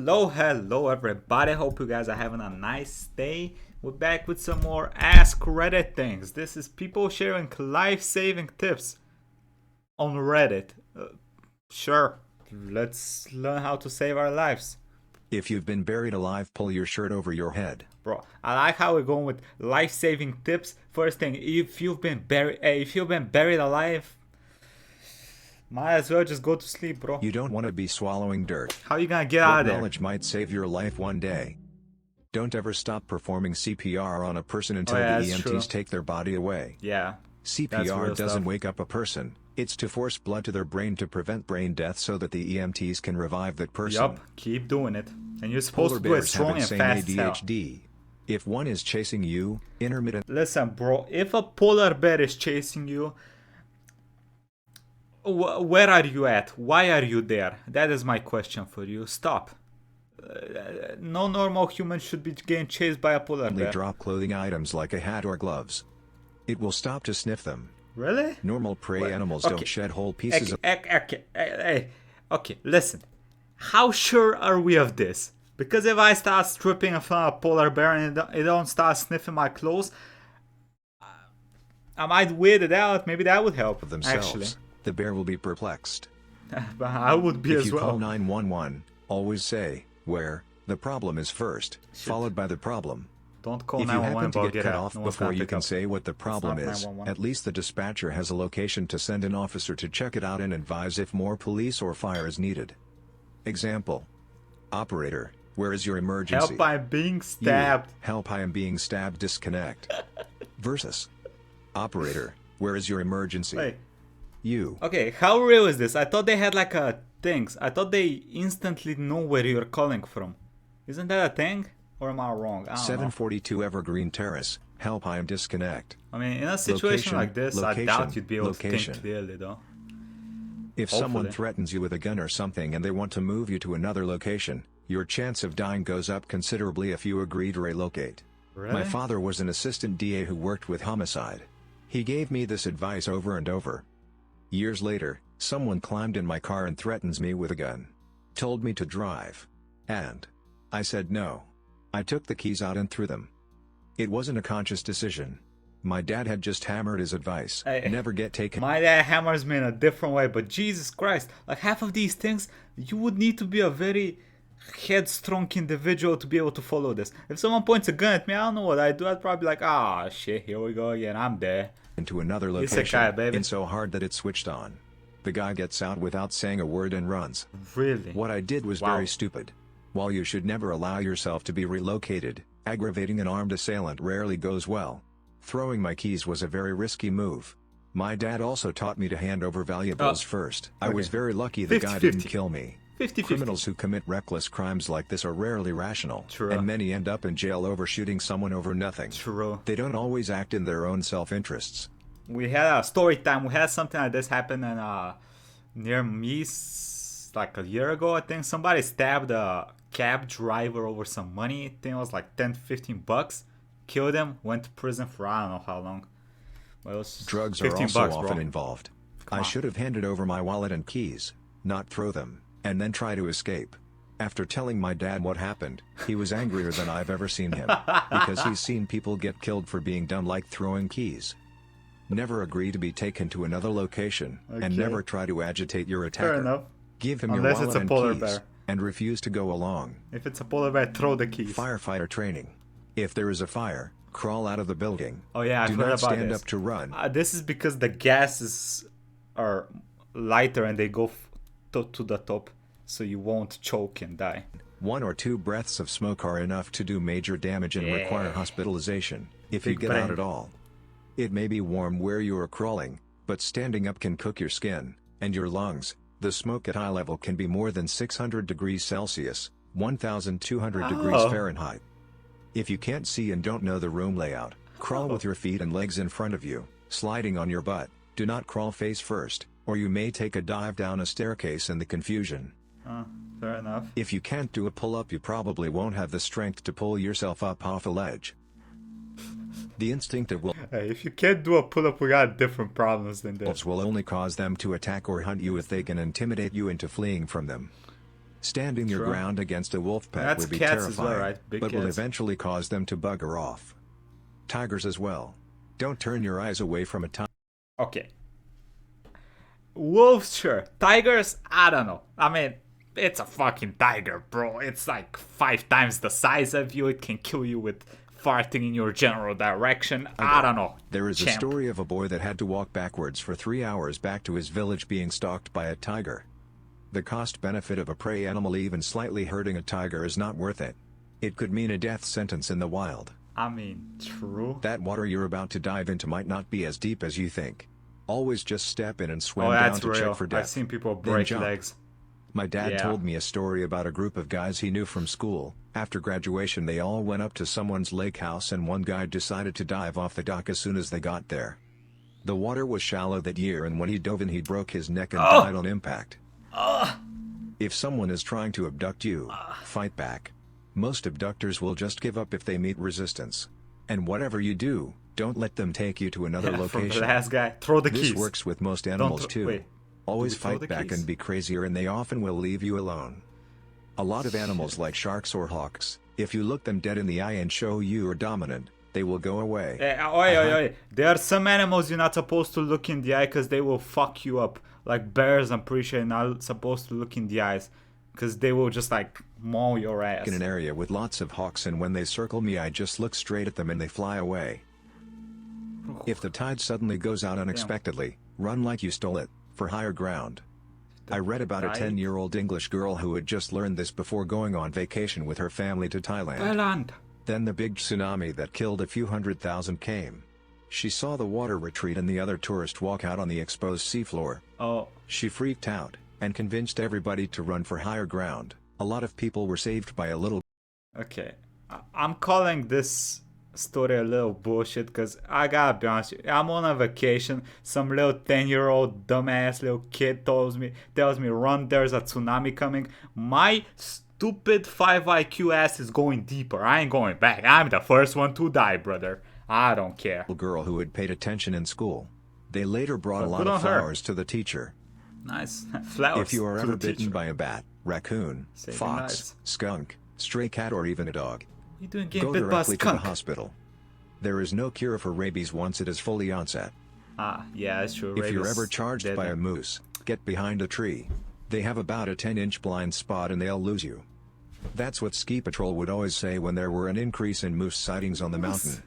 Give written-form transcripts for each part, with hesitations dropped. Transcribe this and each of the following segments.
Hello everybody, hope you guys are having a nice day. We're back with some more Ask Reddit things. This is people sharing life-saving tips on Reddit. Sure, let's learn how to save our lives. If you've been buried alive, pull your shirt over your head. Bro, I like how we're going with life-saving tips. First thing, if you've been buried alive, might as well just go to sleep, bro. You don't want to be swallowing dirt. How you gonna get out of there? Knowledge might save your life one day. Don't ever stop performing CPR on a person until the EMTs take their body away. Yeah. CPR doesn't wake up a person. It's to force blood to their brain to prevent brain death so that the EMTs can revive that person. Yup, keep doing it. And you're supposed to do it strong and fast as hell. If one is chasing you, intermittent... Listen, bro, if a polar bear is chasing you, where are you at? Why are you there? That is my question for you. Stop. No normal human should be getting chased by a polar bear. Drop clothing items like a hat or gloves. It will stop to sniff them. Really? Normal prey animals don't shed whole pieces of... Okay, listen. How sure are we of this? Because if I start stripping in front of a polar bear and it don't start sniffing my clothes, I might weird it out. Maybe that would help, themselves. Actually. The bear will be perplexed. But I would be as well. If you call 911, always say, where, the problem is first, followed by the problem. Don't call 911. If you happen to get cut off no before you can say what the problem is, at least the dispatcher has a location to send an officer to check it out and advise if more police or fire is needed. Example. Operator, where is your emergency? Help, I'm being stabbed. Help, I am being stabbed, disconnect. Versus. Operator, where is your emergency? Wait. You. Okay, how real is this? I thought they had like a things. I thought they instantly know where you're calling from. Isn't that a thing? Or am I wrong? I don't 742 know. Evergreen Terrace. Help, I am disconnect. I mean, in a situation like this, I doubt you'd be able to think clearly, though. If someone threatens you with a gun or something and they want to move you to another location, your chance of dying goes up considerably if you agree to relocate. Really? My father was an assistant DA who worked with homicide. He gave me this advice over and over. Years later, someone climbed in my car and threatens me with a gun. Told me to drive. And I said no. I took the keys out and threw them. It wasn't a conscious decision. My dad had just hammered his advice. Never get taken. My dad hammers me in a different way, but Jesus Christ, like half of these things, you would need to be a very headstrong individual to be able to follow this. If someone points a gun at me, I don't know what I'd do. I'd probably be like, ah, shit, here we go again, I'm there. Into another location, and so hard that it switched on. The guy gets out without saying a word and runs. Really? What I did was very stupid. While you should never allow yourself to be relocated, aggravating an armed assailant rarely goes well. Throwing my keys was a very risky move. My dad also taught me to hand over valuables first. I was very lucky the guy didn't kill me. 50-50. Criminals who commit reckless crimes like this are rarely rational, and many end up in jail over shooting someone over nothing. True. They don't always act in their own self-interests. We had a story time. We had something like this happen near me like a year ago, I think. Somebody stabbed a cab driver over some money. I think it was like 10-15 bucks. Killed him, went to prison for I don't know how long. Well, drugs are also often involved. I should have handed over my wallet and keys, not throw them, and then try to escape. After telling my dad what happened, he was angrier than I've ever seen him, because he's seen people get killed for being dumb like throwing keys. Never agree to be taken to another location, and never try to agitate your attacker. Fair enough. Give him your wallet and keys, and refuse to go along. If it's a polar bear, throw the keys. Firefighter training. If there is a fire, crawl out of the building. Oh yeah, I've Do heard not about stand this. up to run. This is because the gases are lighter and they go to the top, so you won't choke and die. 1 or 2 breaths of smoke are enough to do major damage and require hospitalization, if you get out at all. It may be warm where you are crawling, but standing up can cook your skin and your lungs. The smoke at eye level can be more than 600 degrees Celsius, 1,200 degrees Fahrenheit. If you can't see and don't know the room layout, crawl with your feet and legs in front of you, sliding on your butt. Do not crawl face first, or you may take a dive down a staircase in the confusion. Fair enough. If you can't do a pull-up, you probably won't have the strength to pull yourself up off a ledge. The instinctive will... Hey, if you can't do a pull-up, we got different problems than this. ...will only cause them to attack or hunt you if they can intimidate you into fleeing from them. Standing your True. ground against a wolf pack That's would be cats as well, terrifying, right? Big but will cats. eventually cause them to bugger off. Tigers as well. Don't turn your eyes away from a tiger. Okay. Wolves, sure. Tigers, I don't know. I mean, it's a fucking tiger, bro. It's like 5 times the size of you. It can kill you with farting in your general direction. I don't know. There is a Champ. story of a boy that had to walk backwards for 3 hours back to his village being stalked by a tiger. The cost-benefit of a prey animal even slightly hurting a tiger is not worth it. It could mean a death sentence in the wild. I mean, true. That water you're about to dive into might not be as deep as you think. Always just step in and swim Oh, down that's to real. check for death. I've seen people then break jump. legs. My dad Yeah. told me a story about a group of guys he knew from school. After graduation they all went up to someone's lake house and one guy decided to dive off the dock as soon as they got there. The water was shallow that year and when he dove in he broke his neck and died on impact. If someone is trying to abduct you, fight back. Most abductors will just give up if they meet resistance. And whatever you do, don't let them take you to another From location. the last guy, throw the This keys. works with most animals too. Wait. Always Do we throw fight the back keys? and be crazier and they often will leave you alone. A lot of animals like sharks or hawks, if you look them dead in the eye and show you are dominant, they will go away. Oi. There are some animals you're not supposed to look in the eye because they will fuck you up. Like bears, I'm pretty sure you're not supposed to look in the eyes because they will just like maul your ass. In an area with lots of hawks and when they circle me I just look straight at them and they fly away. If the tide suddenly goes out unexpectedly, run like you stole it, for higher ground. I read about a 10-year-old English girl who had just learned this before going on vacation with her family to Thailand. Then the big tsunami that killed a few 100,000 came. She saw the water retreat and the other tourist walk out on the exposed seafloor. Oh. She freaked out, and convinced everybody to run for higher ground. A lot of people were saved by a little. Okay. I'm calling this story a little bullshit because I gotta be honest with you, I'm on a vacation. Some little 10-year-old dumbass little kid tells me run, there's a tsunami coming. My stupid 5 IQ ass is going deeper. I ain't going back. I'm the first one to die, brother. I don't care. Girl who had paid attention in school. They later brought a lot good of on her. flowers to the teacher. Nice. Flowers. If you are to ever the bitten teacher. by a bat, raccoon, Saving fox, lives. skunk, stray cat or even a dog, You doing go getting bit by a directly to the skunk? hospital. There is no cure for rabies once it is fully onset. Yeah, that's true. If you're Rabies ever charged by deadly. a moose, get behind a tree. They have about a 10-inch blind spot and they'll lose you. That's what Ski Patrol would always say when there were an increase in moose sightings on the mountain.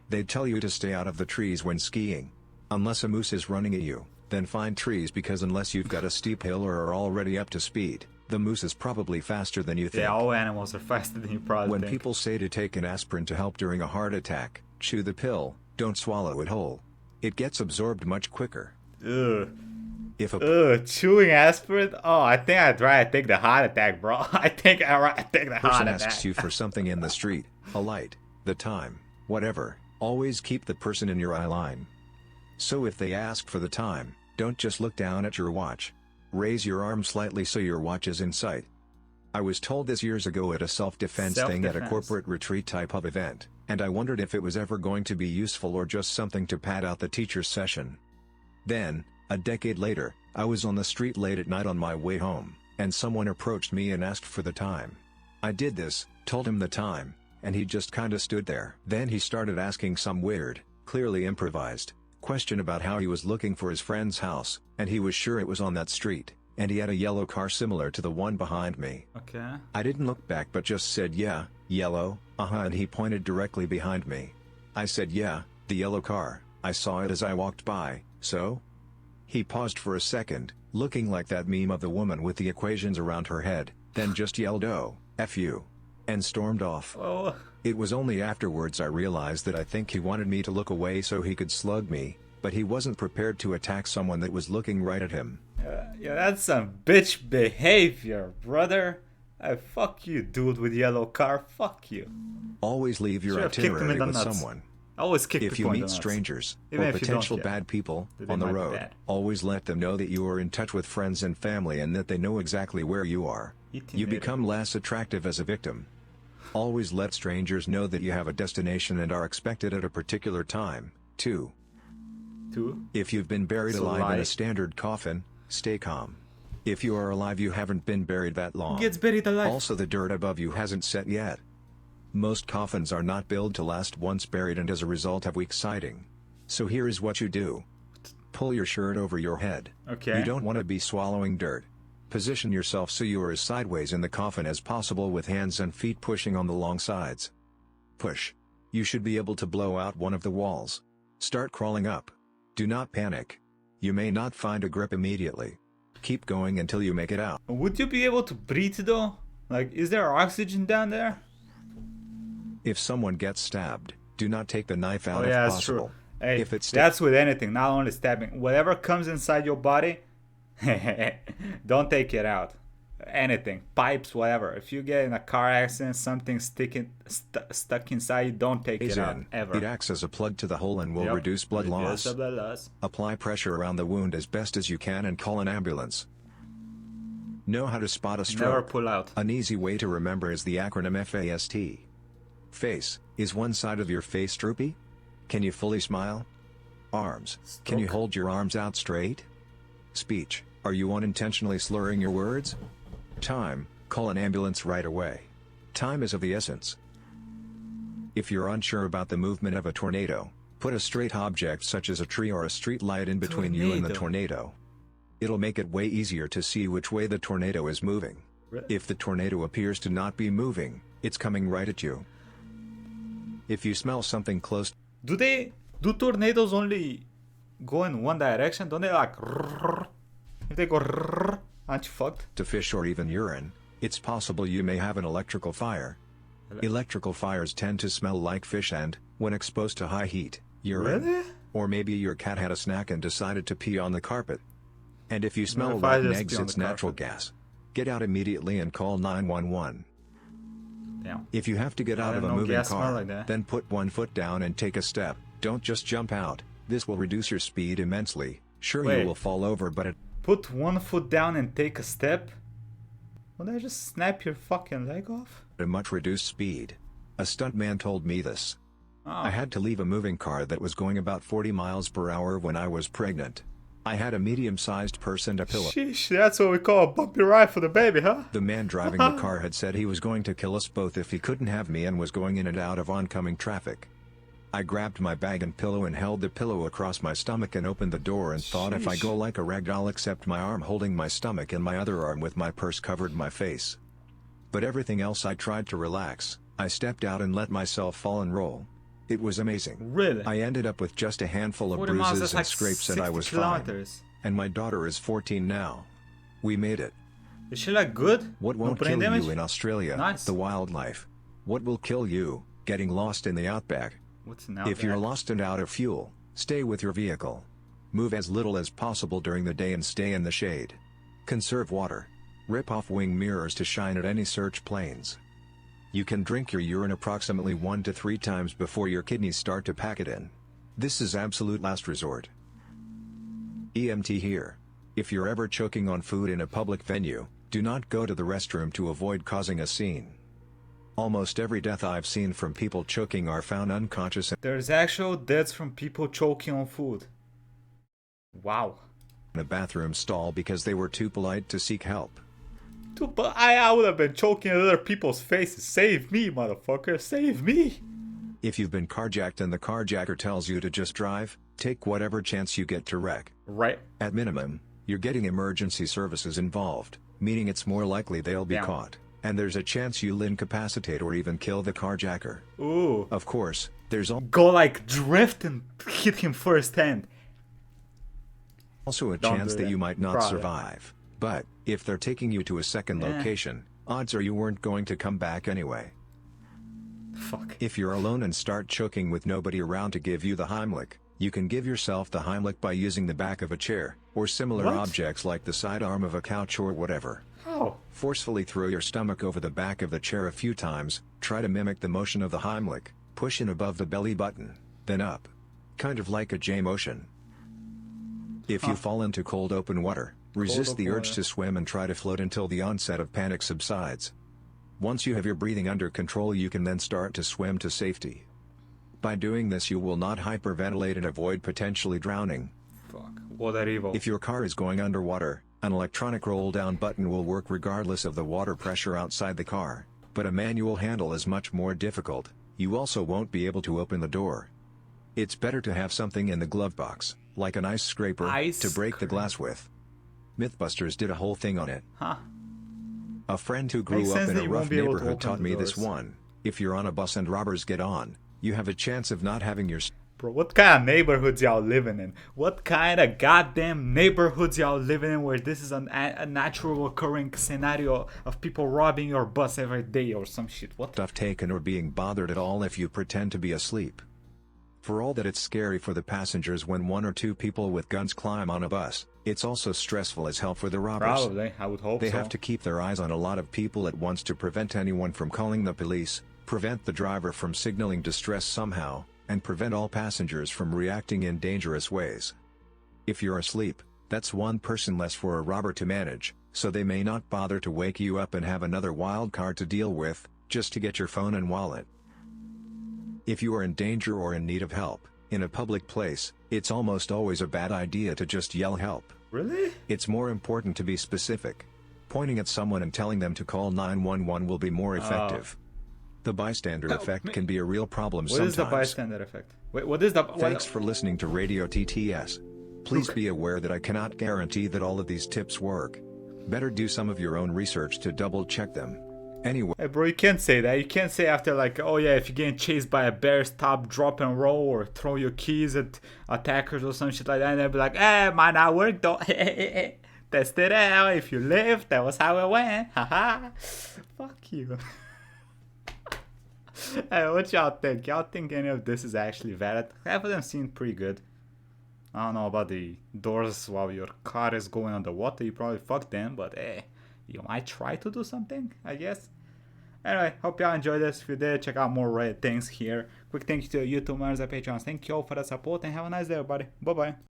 They'd tell you to stay out of the trees when skiing. Unless a moose is running at you, then find trees because unless you've got a steep hill or are already up to speed, the moose is probably faster than you think. Yeah, all animals are faster than you probably When think. people say to take an aspirin to help during a heart attack, chew the pill, don't swallow it whole. It gets absorbed much quicker. Ugh. If a Chewing aspirin? Oh, I think I'd rather take the heart attack, bro. I think I'd rather take the heart person attack. asks you for something in the street, a light, the time, whatever, always keep the person in your eye line. So if they ask for the time, don't just look down at your watch. Raise your arm slightly so your watch is in sight. I was told this years ago at a self-defense thing at a Self-defense. corporate retreat type of event, and I wondered if it was ever going to be useful or just something to pad out the teacher's session. Then, a decade later, I was on the street late at night on my way home, and someone approached me and asked for the time. I did this, told him the time, and he just kinda stood there. Then he started asking some weird, clearly improvised, question about how he was looking for his friend's house, and he was sure it was on that street, and he had a yellow car similar to the one behind me. Okay. I didn't look back but just said yeah, yellow, and he pointed directly behind me. I said yeah, the yellow car, I saw it as I walked by, so? He paused for a second, looking like that meme of the woman with the equations around her head, then just yelled oh, F you, and stormed off. Oh. It was only afterwards I realized that I think he wanted me to look away so he could slug me, but he wasn't prepared to attack someone that was looking right at him. Yeah, that's some bitch behavior, brother. Fuck you, dude with yellow car. Fuck you. Always leave your Should have kicked him in itinerary the with nuts. someone. Always kick If the you point in meet the nuts. strangers, Even or if you don't potential care. bad people, They on the might be road, bad. always let them know that you are in touch with friends and family and that they know exactly where you are. You Itinerary. become less attractive as a victim. Always let strangers know that you have a destination and are expected at a particular time, too. Two. If you've been buried It's a alive in lie. a standard coffin, stay calm. If you are alive, you haven't been buried that long. Gets buried alive. Also, the dirt above you hasn't set yet. Most coffins are not built to last once buried and as a result have weak siding. So here is what you do. Pull your shirt over your head. Okay. You don't want to be swallowing dirt. Position yourself so you are as sideways in the coffin as possible with hands and feet pushing on the long sides. Push. You should be able to blow out one of the walls. Start crawling up. Do not panic. You may not find a grip immediately. Keep going until you make it out. Would you be able to breathe though? Like, is there oxygen down there? If someone gets stabbed, do not take the knife out if that's possible. true. Hey, If it's that's with anything, not only stabbing. Whatever comes inside your body, don't take it out. Anything, pipes, whatever. If you get in a car accident, something stuck inside you, don't take it out ever. It acts as a plug to the hole and will reduce blood loss. Apply pressure around the wound as best as you can and call an ambulance. Know how to spot a stroke. Never pull out. An easy way to remember is the acronym FAST. Face. Is one side of your face droopy? Can you fully smile? Arms. Can you hold your arms out straight? Speech. Are you unintentionally slurring your words? Time. Call an ambulance right away. Time is of the essence. If you're unsure about the movement of a tornado, put a straight object such as a tree or a street light in between you and the tornado. It'll make it way easier to see which way the tornado is moving. If the tornado appears to not be moving, it's coming right at you. If you smell something close... Do tornadoes only go in one direction? Don't they like... If they go... Aren't you fucked? To fish or even urine, it's possible you may have an electrical fire. Electrical fires tend to smell like fish and, when exposed to high heat, urine. Really? Or maybe your cat had a snack and decided to pee on the carpet. And if you smell rotten eggs, it's natural gas. Get out immediately and call 911. Damn. If you have to get out of a moving car, like then put one foot down and take a step. Don't just jump out. This will reduce your speed immensely. Sure, you will fall over, but it... Put one foot down and take a step? Would I just snap your fucking leg off? A much reduced speed. A stuntman told me this. Oh. I had to leave a moving car that was going about 40 miles per hour when I was pregnant. I had a medium-sized purse and a pillow. Sheesh, that's what we call a bumpy ride for the baby, huh? The man driving the car had said he was going to kill us both if he couldn't have me and was going in and out of oncoming traffic. I grabbed my bag and pillow and held the pillow across my stomach and opened the door and thought if I go like a rag doll except my arm holding my stomach and my other arm with my purse covered my face. But everything else I tried to relax. I stepped out and let myself fall and roll. It was amazing. Really? I ended up with just a handful of bruises and scrapes and I was fine. And my daughter is 14 now. We made it. Is she like good? What won't kill you in Australia? Nice. The wildlife. What will kill you? Getting lost in the outback. What's an outback? If you're lost and out of fuel, stay with your vehicle. Move as little as possible during the day and stay in the shade. Conserve water. Rip off wing mirrors to shine at any search planes. You can drink your urine approximately 1 to 3 times before your kidneys start to pack it in. This is absolute last resort. EMT here. If you're ever choking on food in a public venue, do not go to the restroom to avoid causing a scene. Almost every death I've seen from people choking are found unconscious. There's actual deaths from people choking on food. Wow. In a bathroom stall because they were too polite to seek help. Dude, but I would have been choking at other people's faces. Save me, motherfucker. Save me. If you've been carjacked and the carjacker tells you to just drive, take whatever chance you get to wreck. Right. At minimum, you're getting emergency services involved, meaning it's more likely they'll be caught. And there's a chance you'll incapacitate or even kill the carjacker. Ooh. Of course, there's go like drift and hit him first hand. Also a chance that you might not survive. But, if they're taking you to a second location, odds are you weren't going to come back anyway. Fuck. If you're alone and start choking with nobody around to give you the Heimlich, you can give yourself the Heimlich by using the back of a chair, or similar objects like the sidearm of a couch or whatever. How? Forcefully throw your stomach over the back of the chair a few times, try to mimic the motion of the Heimlich, push in above the belly button, then up. Kind of like a J motion. If you fall into cold open water, resist the urge to swim and try to float until the onset of panic subsides. Once you have your breathing under control, you can then start to swim to safety. By doing this, you will not hyperventilate and avoid potentially drowning. Fuck. What that evil. If your car is going underwater, An electronic roll-down button will work regardless of the water pressure outside the car, but a manual handle is much more difficult. You also won't be able to open the door. It's better to have something in the glove box, like an ice scraper, to break the glass with. Mythbusters did a whole thing on it. Huh. A friend who grew up in a rough neighborhood taught me this one. If you're on a bus and robbers get on, you have a chance of not having your... Bro, what kind of neighborhoods y'all living in? What kind of goddamn neighborhoods y'all living in where this is a natural occurring scenario of people robbing your bus every day or some shit? What? Stuff taken or being bothered at all if you pretend to be asleep. For all that it's scary for the passengers when 1 or 2 people with guns climb on a bus, it's also stressful as hell for the robbers. Probably, I would hope so. They have to keep their eyes on a lot of people at once to prevent anyone from calling the police, prevent the driver from signaling distress somehow, and prevent all passengers from reacting in dangerous ways. If you're asleep, that's one person less for a robber to manage, so they may not bother to wake you up and have another wild card to deal with, just to get your phone and wallet. If you are in danger or in need of help, in a public place, it's almost always a bad idea to just yell help. Really? It's more important to be specific. Pointing at someone and telling them to call 911 will be more effective. The bystander effect can be a real problem sometimes. What is the bystander effect? Wait, what is the... Thanks for listening to Radio TTS. Please be aware that I cannot guarantee that all of these tips work. Better do some of your own research to double check them. Anyway. Hey bro, you can't say that. You can't say after like, oh yeah, if you're getting chased by a bear, stop, drop and roll, or throw your keys at attackers or some shit like that, and they'll be like, might not work though. Test it out. If you live, that was how it went. Haha. Fuck you. Hey, what y'all think? Y'all think any of this is actually valid? Half of them seem pretty good. I don't know about the doors while your car is going underwater. You probably fuck them, but you might try to do something, I guess. Anyway, hope y'all enjoyed this. If you did, check out more Reddit things here. Quick thank you to the YouTubers and Patreons. Thank you all for the support and have a nice day, everybody. Bye-bye.